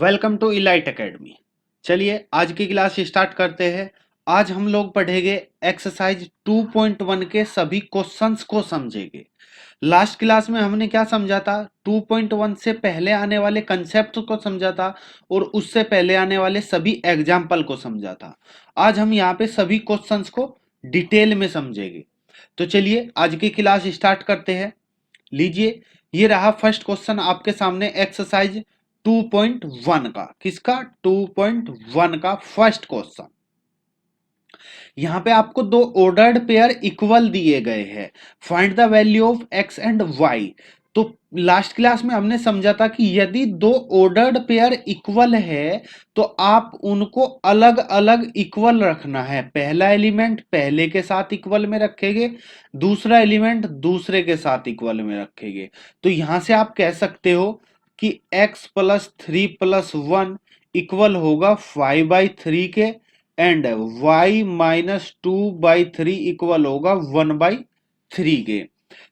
Welcome to elite academy. चलिए आज की क्लास स्टार्ट करते हैं। आज हम लोग पढ़ेंगे एक्सरसाइज 2.1 के सभी क्वेश्चंस को समझेंगे। लास्ट क्लास में हमने क्या समझा था? 2.1 से पहले आने वाले कंसेप्ट को समझा था और उससे पहले आने वाले सभी एग्जाम्पल को समझा था। आज हम यहाँ पे सभी क्वेश्चंस को डिटेल में समझेंगे। तो चलिए आज की क्लास स्टार्ट करते हैं। लीजिए, ये रहा फर्स्ट क्वेश्चन आपके सामने एक्सरसाइज 2.1 का। किसका? 2.1 का फर्स्ट क्वेश्चन। यहां पे आपको दो ऑर्डर्ड पेयर इक्वल दिए गए हैं। Find the value of X and Y. तो लास्ट क्लास में हमने समझा था कि यदि दो ऑर्डर्ड पेयर इक्वल है तो आप उनको अलग अलग इक्वल रखना है। पहला एलिमेंट पहले के साथ इक्वल में रखेंगे, दूसरा एलिमेंट दूसरे के साथ इक्वल में रखेंगे। तो यहां से आप कह सकते हो कि x प्लस 3 प्लस 1 इक्वल होगा 5/3 के, एंड y माइनस 2/3 इक्वल होगा 1/3 के।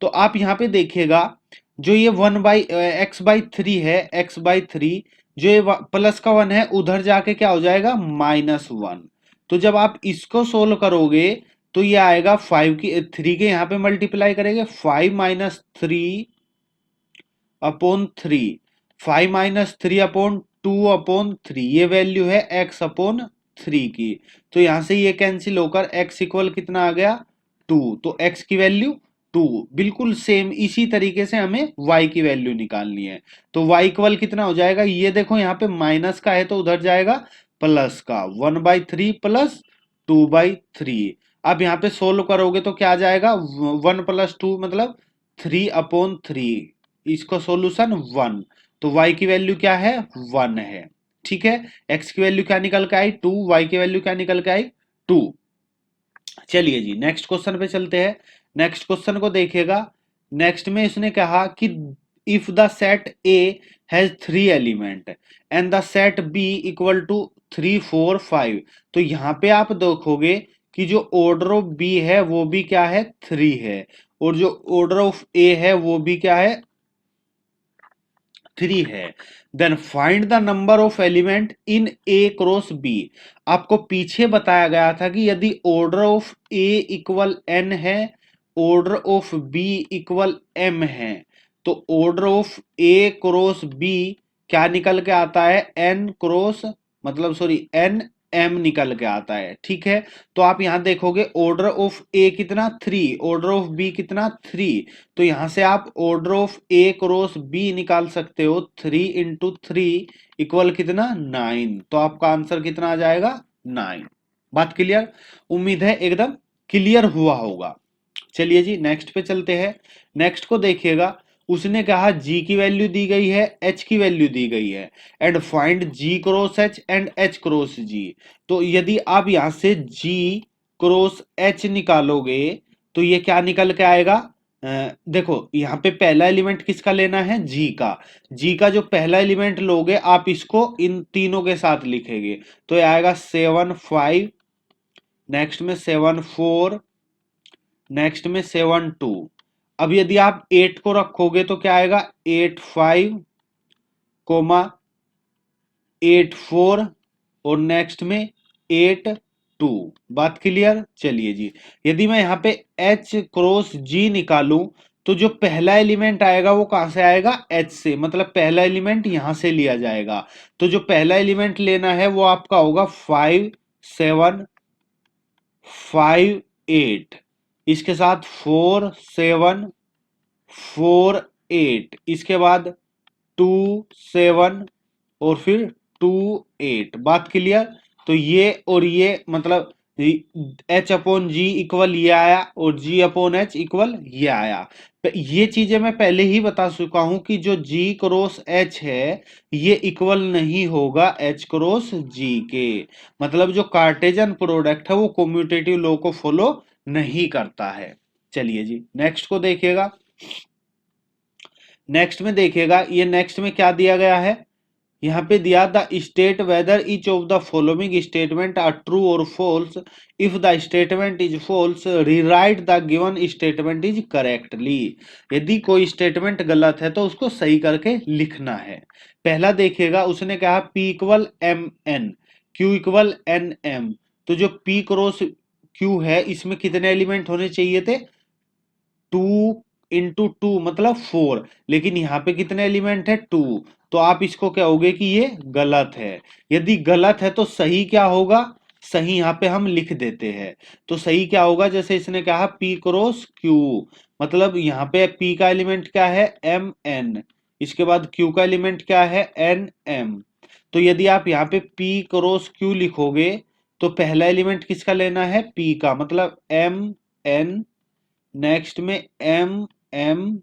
तो आप यहां पे देखिएगा, जो ये 1/x/3 है, x/3, जो ये प्लस का 1 है उधर जाके क्या हो जाएगा? -1। तो जब आप इसको सोल्व करोगे तो ये आएगा 5 की 3 के यहां पे मल्टीप्लाई करेंगे, 5 माइनस 3/3, 5 माइनस 3/2/3, ये वैल्यू है x/3 की। तो यहां से ये कैंसिल होकर x इक्वल कितना आ गया? 2। तो x की वैल्यू 2। बिल्कुल सेम इसी तरीके से हमें y की वैल्यू निकालनी है। तो y इक्वल कितना हो जाएगा? ये देखो यहाँ पे माइनस का है तो उधर जाएगा प्लस का, 1/3 प्लस 2/3। अब यहाँ पे सोल्व करोगे तो क्या आ जाएगा? 1 प्लस 2 मतलब 3/3। इसको सॉल्यूशन 1। तो y की वैल्यू क्या है? 1 है। ठीक है, x की वैल्यू क्या निकल के आई? 2। y की वैल्यू क्या निकल के आई? 2। चलिए जी नेक्स्ट क्वेश्चन पे चलते हैं। नेक्स्ट क्वेश्चन को देखिएगा। नेक्स्ट में इसने कहा कि if the set A has 3 element and the set B equal to 3 4 5। तो यहां पे आप देखोगे कि जो ऑर्डर ऑफ बी है वो भी क्या है? 3 है, और जो ऑर्डर ऑफ ए है वो भी क्या है? 3 है। Then find the number of element in A cross B. आपको पीछे बताया गया था कि यदि order of A equal N है, order of B equal M है, तो order of A cross B क्या निकल के आता है? एन क्रॉस, मतलब सॉरी एन एम निकल के आता है। ठीक है, तो आप यहां देखोगे ऑर्डर ऑफ ए कितना? 3, ऑर्डर ऑफ बी कितना? 3। तो यहां से आप order of A cross B निकाल सकते हो, 3 इंटू 3 इक्वल कितना? 9। तो आपका आंसर कितना आ जाएगा? 9। बात क्लियर? उम्मीद है एकदम क्लियर हुआ होगा। चलिए जी नेक्स्ट पे चलते हैं। नेक्स्ट को देखिएगा। उसने कहा g की वैल्यू दी गई है, h की वैल्यू दी गई है, and find g cross h and h cross g। तो यदि आप यहां से g क्रॉस h निकालोगे तो ये क्या निकल के आएगा? देखो यहाँ पे पहला एलिमेंट किसका लेना है? g का। g का जो पहला एलिमेंट लोगे आप इसको इन तीनों के साथ लिखेंगे, तो ये आएगा 7 5, नेक्स्ट में 7 4, नेक्स्ट में 7 2। अब यदि आप 8 को रखोगे तो क्या आएगा? 8 5 कोमा 8 4, और नेक्स्ट में 8 2। बात क्लियर? चलिए जी, यदि मैं यहाँ पे h क्रॉस g निकालूं तो जो पहला एलिमेंट आएगा वो कहां से आएगा? h से, मतलब पहला एलिमेंट यहां से लिया जाएगा। तो जो पहला एलिमेंट लेना है वो आपका होगा 5 7 5 8, इसके साथ 4 7 4 8, इसके बाद 2 7 और फिर 2 8। बात क्लियर? तो ये और ये मतलब h अपॉन जी इक्वल ये आया और g अपॉन h इक्वल ये आया। ये चीजें मैं पहले ही बता चुका हूं कि जो g क्रॉस h है ये इक्वल नहीं होगा h क्रॉस g के। मतलब जो कार्टेजन प्रोडक्ट है वो कम्यूटेटिव लॉ को फॉलो नहीं करता है। चलिए जी नेक्स्ट को देखिएगा। नेक्स्ट में देखिएगा, ये नेक्स्ट में क्या दिया गया है? यहाँ पे दिया the state whether each of the following statement are true और false, if the statement is false rewrite the given statement is correctly. यदि कोई स्टेटमेंट गलत है तो उसको सही करके लिखना है। पहला देखिएगा, उसने कहा P equal M N, Q equal N M. तो जो P क्रॉस Q है इसमें कितने एलिमेंट होने चाहिए थे? 2 × 2 मतलब 4, लेकिन यहाँ पे कितने एलिमेंट है? 2। तो आप इसको कहोगे कि ये गलत है। यदि गलत है तो सही क्या होगा? सही यहाँ पे हम लिख देते हैं। तो सही क्या होगा? जैसे इसने कहा P क्रॉस Q, मतलब यहाँ पे P का एलिमेंट क्या है? M N. इसके बाद Q का एलिमेंट क्या है? N M. तो यदि आप यहाँ पे P क्रॉस Q लिखोगे तो पहला एलिमेंट किसका लेना है? P का, मतलब एम एन, नेक्स्ट में एम एम,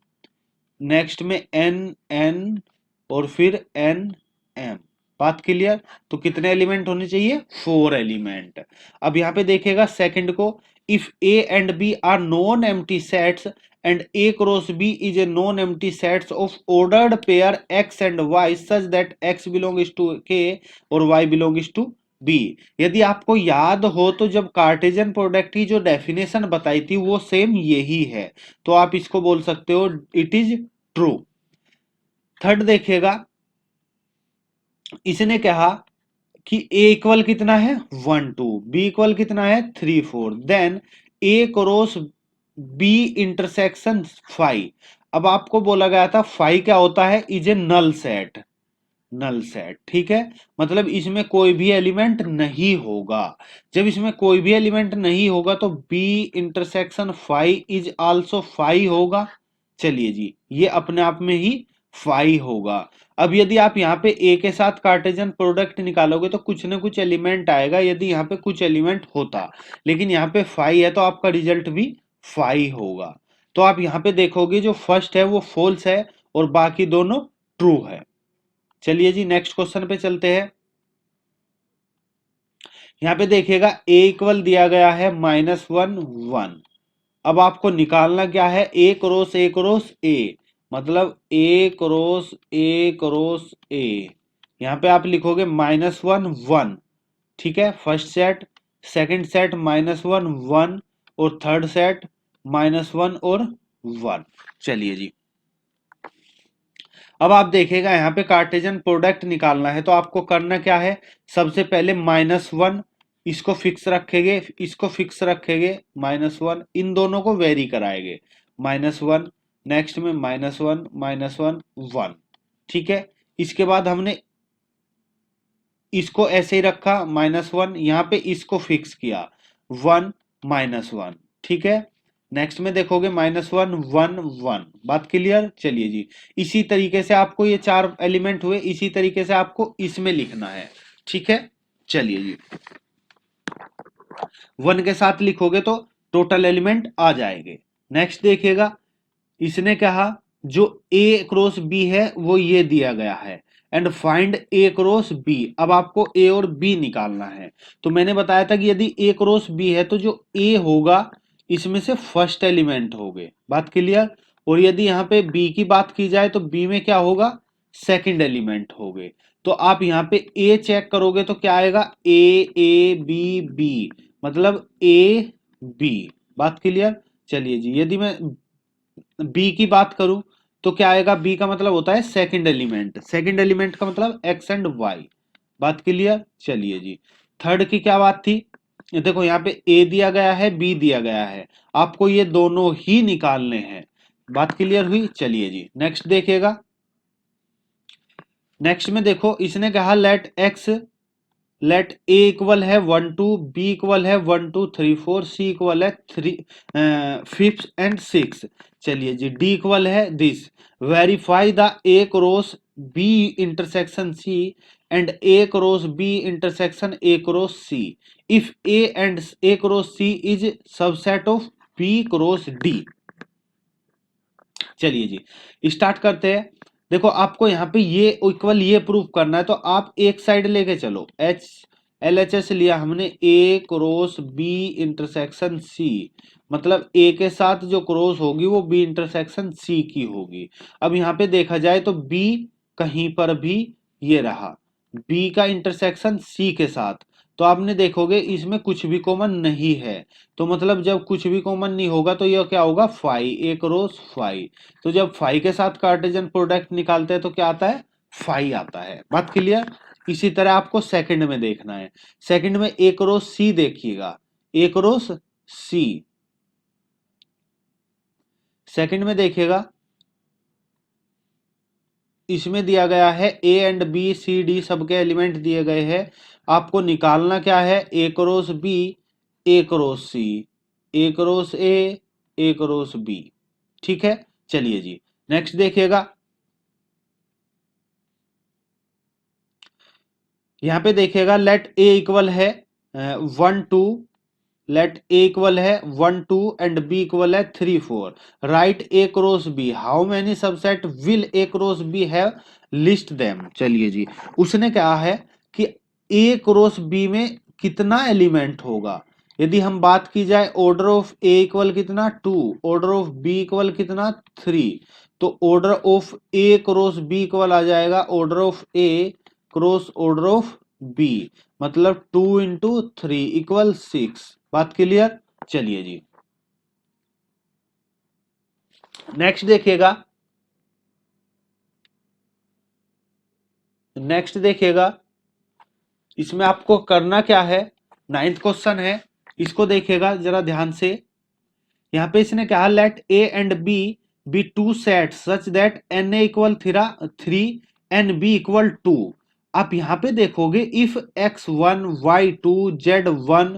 नेक्स्ट में एन एन, और फिर एन एम। बात क्लियर? तो कितने एलिमेंट होने चाहिए? 4 एलिमेंट। अब यहां पे देखिएगा सेकंड को, if A and B are non empty sets and A cross B is a non empty sets of ordered pair X and Y such that X belongs to के और Y belongs to be. यदि आपको याद हो तो जब Cartesian product की जो डेफिनेशन बताई थी वो सेम यही है, तो आप इसको बोल सकते हो इट इज ट्रू। थर्ड देखिएगा, इसने कहा कि a इक्वल कितना है? 1 2, b इक्वल कितना है? 3 4, then a cross b intersection 5। अब आपको बोला गया था 5 क्या होता है? Is a null set. Null set, ठीक है, मतलब इसमें कोई भी एलिमेंट नहीं होगा। जब इसमें कोई भी एलिमेंट नहीं होगा तो b इंटरसेक्शन 5 इज आल्सो 5 होगा। चलिए जी, ये अपने आप में ही 5 होगा। अब यदि आप यहाँ पे a के साथ कार्टेशियन प्रोडक्ट निकालोगे तो कुछ ना कुछ एलिमेंट आएगा, यदि यहाँ पे कुछ एलिमेंट होता, लेकिन यहाँ पे 5 है तो आपका रिजल्ट भी 5 होगा। तो आप यहाँ पे देखोगे जो फर्स्ट है वो फॉल्स है और बाकी दोनों ट्रू है। चलिए जी नेक्स्ट क्वेश्चन पे चलते हैं। यहां पे देखिएगा a इक्वल दिया गया है -1 1। अब आपको निकालना क्या है? a क्रॉस a, मतलब a क्रॉस a। यहां पे आप लिखोगे -1 1, ठीक है, फर्स्ट सेट, सेकंड सेट -1 1, और थर्ड सेट -1 और 1। चलिए जी, अब आप देखिएगा यहाँ पे कार्टेशियन प्रोडक्ट निकालना है तो आपको करना क्या है? सबसे पहले -1 इसको फिक्स रखेंगे, इसको फिक्स रखेंगे, -1 इन दोनों को वेरी कराएंगे, -1, नेक्स्ट में -1 -1 1, ठीक है। इसके बाद हमने इसको ऐसे ही रखा -1, यहाँ पे इसको फिक्स किया 1 -1, ठीक है। नेक्स्ट में देखोगे -1 1 1। बात क्लियर? चलिए जी, इसी तरीके से आपको ये 4 एलिमेंट हुए, इसी तरीके से आपको इसमें लिखना है, ठीक है। चलिए जी, 1 के साथ लिखोगे तो टोटल एलिमेंट आ जाएंगे। नेक्स्ट देखिएगा, इसने कहा जो a क्रॉस b है वो ये दिया गया है and find a cross b। अब आपको a और b निकालना है। तो मैंने बताया था कि यदि a क्रॉस b है तो जो a होगा इसमें से फर्स्ट एलिमेंट होंगे। बात क्लियर? और यदि यहाँ पे b की बात की जाए तो b में क्या होगा? सेकंड एलिमेंट होंगे। तो आप यहाँ पे a चेक करोगे तो क्या आएगा? a a b b, मतलब a b। बात क्लियर? चलिए जी, यदि मैं बी की बात करूं तो क्या आएगा? बी का मतलब होता है सेकंड एलिमेंट, सेकंड एलिमेंट का मतलब एक्स एंड वाई। बात क्लियर? चलिए जी, थर्ड की क्या बात थी? देखो यहाँ पे ए दिया गया है, बी दिया गया है, आपको ये दोनों ही निकालने हैं। बात क्लियर हुई? चलिए जी नेक्स्ट देखिएगा। नेक्स्ट में देखो, इसने कहा लेट ए इक्वल है 1 2, बी इक्वल है 1 2 3 4, सी इक्वल है 3 5 एंड 6। चलिए जी, डी इक्वल है this, verify the A cross B intersection C and A cross B intersection A cross C if A and A cross C is subset of B cross D. चलिए जी start करते हैं। देखो आपको यहाँ पे ये इक्वल ये प्रूफ करना है तो आप एक साइड लेके चलो, एच एल एच एस लिया हमने, ए क्रॉस बी इंटरसेक्शन सी, मतलब ए के साथ जो क्रॉस होगी वो बी इंटरसेक्शन सी की होगी। अब यहाँ पे देखा जाए तो बी कहीं पर भी ये रहा बी का इंटरसेक्शन सी के साथ, तो आपने देखोगे इसमें कुछ भी कॉमन नहीं है। तो मतलब जब कुछ भी कॉमन नहीं होगा तो यह क्या होगा, फाई, ए क्रॉस फाई। तो जब फाई के साथ कार्टेशियन प्रोडक्ट निकालते हैं तो क्या आता है, फाई आता है। बात क्लियर। इसी तरह आपको सेकंड में देखना है। सेकंड में ए क्रॉस सी देखिएगा, ए क्रॉस सी। सेकंड में देखिएगा, इसमें दिया गया है A and B C D सबके एलिमेंट दिए गए हैं। आपको निकालना क्या है, A cross B, A cross C, A cross A cross B. ठीक है, चलिए जी नेक्स्ट देखिएगा। यहां पे देखिएगा लेट ए इक्वल है 1 2, लेट ए इक्वल है 1 2 एंड बी इक्वल है 3 4। Right A cross B, how many subset will A cross B have, list them. चलिए जी, उसने कहा है कि ए क्रॉस बी में कितना एलिमेंट होगा। यदि हम बात की जाए ऑर्डर ऑफ ए इक्वल कितना 2, ऑर्डर ऑफ बी इक्वल कितना 3, तो order of A cross B equal आ जाएगा order of A cross order of B, मतलब 2 × 3 इक्वल 6। बात क्लियर। चलिए जी नेक्स्ट देखिएगा। नेक्स्ट देखिएगा, इसमें आपको करना क्या है, 9th क्वेश्चन है, इसको देखिएगा जरा ध्यान से। यहां पे इसने कहा let A and B two set such that N A equal 3 N B equal 2। आप यहां पे देखोगे if x1 y2 z1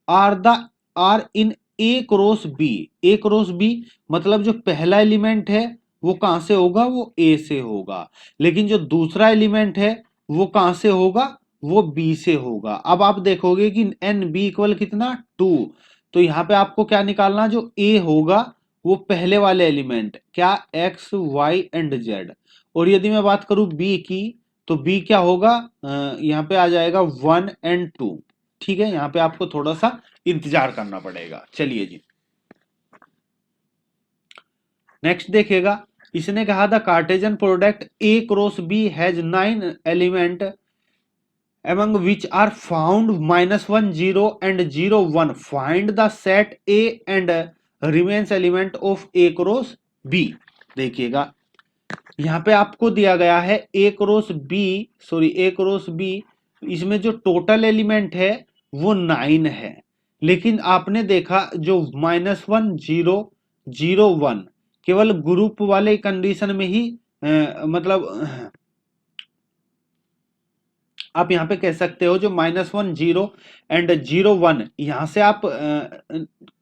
are the are in A cross B, A cross B मतलब जो पहला एलिमेंट है वो कहां से होगा, वो ए से होगा, लेकिन जो दूसरा एलिमेंट है वो कहां से होगा, वो बी से होगा। अब आप देखोगे कि एन बी इक्वल कितना 2, तो यहां पे आपको क्या निकालना, जो ए होगा वो पहले वाले एलिमेंट क्या, एक्स वाई एंड जेड। और यदि मैं बात करूं बी की, तो बी क्या होगा, यहाँ पे आ जाएगा 1 एंड 2। ठीक है, यहाँ पे आपको थोड़ा सा इंतजार करना पड़ेगा। चलिए जी नेक्स्ट देखिएगा, इसने कहा था Cartesian product A cross B has 9 element among which are found -1 0 and 0 1, find the set A and remains element of A cross B। देखिएगा यहां पे आपको दिया गया है A cross B, sorry A cross B, इसमें जो टोटल एलिमेंट है वो 9 है, लेकिन आपने देखा जो -1 0 0 1 केवल ग्रुप वाले कंडीशन में ही मतलब आप यहां पे कह सकते हो जो -1 0 एंड 0 1, यहां से आप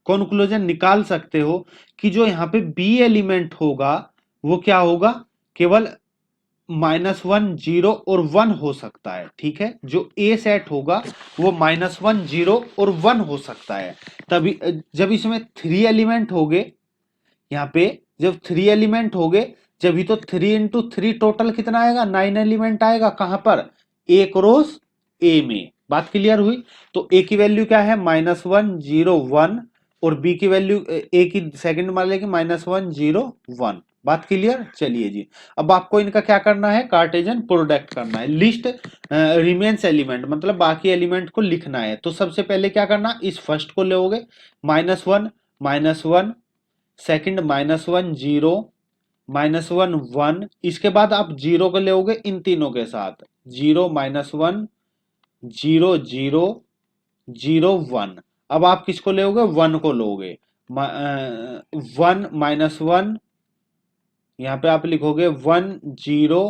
कंक्लूजन निकाल सकते हो कि जो यहाँ पे बी एलिमेंट होगा वो क्या होगा, केवल -1 0 और 1 हो सकता है। ठीक है, जो ए सेट होगा वो -1 0 और 1 हो सकता है। तभी जब इसमें 3 एलिमेंट हो गए, यहाँ पे जब 3 एलिमेंट हो गए, जब ही तो 3 × 3 टोटल कितना आएगा, 9 एलिमेंट आएगा। कहां पर, ए क्रॉस ए में। बात क्लियर हुई। तो ए की वैल्यू क्या है, -1 0 1, और बी की वैल्यू ए की सेकंड मान लेंगे -1 0 1। बात क्लियर। चलिए जी अब आपको इनका क्या करना है, कार्टेशियन प्रोडक्ट करना है। लिस्ट रिमेन्स एलिमेंट मतलब बाकी एलिमेंट को लिखना है। तो सबसे पहले क्या करना, इस फर्स्ट को लोगे -1 -1, सेकंड -1 0 -1 1, इसके बाद आप 0 को लोगे इन तीनों के साथ, 0 -1 0 0 0 1। अब आप किसको लोगे, 1 को लोगे, 1 -1, यहाँ पे आप लिखोगे 1 0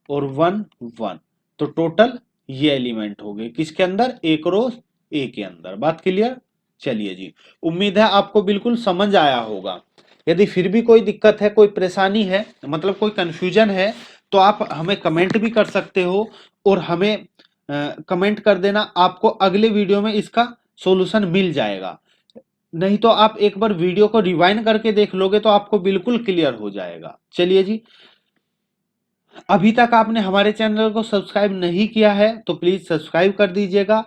और 1 1। तो टोटल ये एलिमेंट हो गए किसके अंदर, ए क्रॉस ए के अंदर। बात क्लियर। चलिए जी उम्मीद है आपको बिल्कुल समझ आया होगा। यदि फिर भी कोई दिक्कत है, कोई परेशानी है, मतलब कोई कंफ्यूजन है, तो आप हमें कमेंट भी कर सकते हो, और हमें कमेंट कर देना, आपको अगले वीडियो में इसका सॉल्यूशन मिल जाएगा। नहीं तो आप एक बार वीडियो को रिवाइंड करके देख लोगे तो आपको बिल्कुल क्लियर हो जाएगा। चलिए जी अभी तक आपने हमारे चैनल को सब्सक्राइब नहीं किया है तो प्लीज सब्सक्राइब कर दीजिएगा।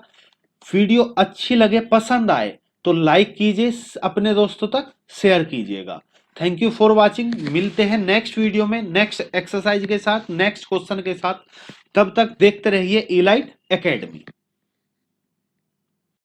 वीडियो अच्छी लगे, पसंद आए तो लाइक कीजिए, अपने दोस्तों तक शेयर कीजिएगा। Thank you for watching. मिलते हैं नेक्स्ट वीडियो में नेक्स्ट एक्सरसाइज के साथ, नेक्स्ट क्वेश्चन के साथ। तब तक देखते रहिए इलाइट एकेडमी।